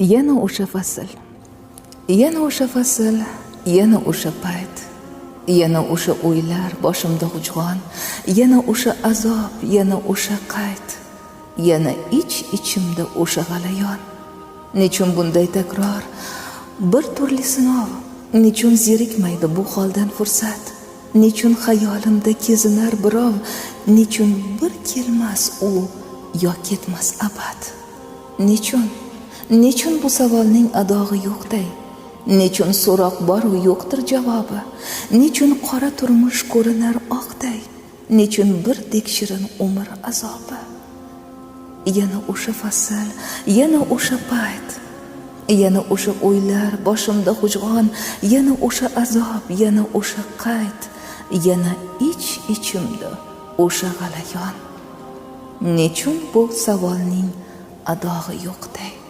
Yana o'sha fasl, yana o'sha fasl, yana o'sha payt, yana o'sha o'ylar boshimda g'ujg'on, yana o'sha azob, yana o'sha qayd, yana ichimda o'sha g'alayon. Nechun bunday takror, bir turli sinov, nechun zerikmaydi bu holdan fursat, nechun xayolimda kezinar birov, nechun bir kelmas u yo ketmas abad. Nechun bu savolning adog'i yo'qday, nechun so'roq bor-u yo'qdir javobi, nechun qora turmush ko'rinar oqday, nechun birdek shirin umr azobi. Yana o'sha fasl, yana o'sha payt, yana o'sha o'ylar boshimda g'ujg'on, yana o'sha azob, yana o'sha qayd, yana ichimda o'sha g'alayon. Nechun bu savolning adog'i yo'qday.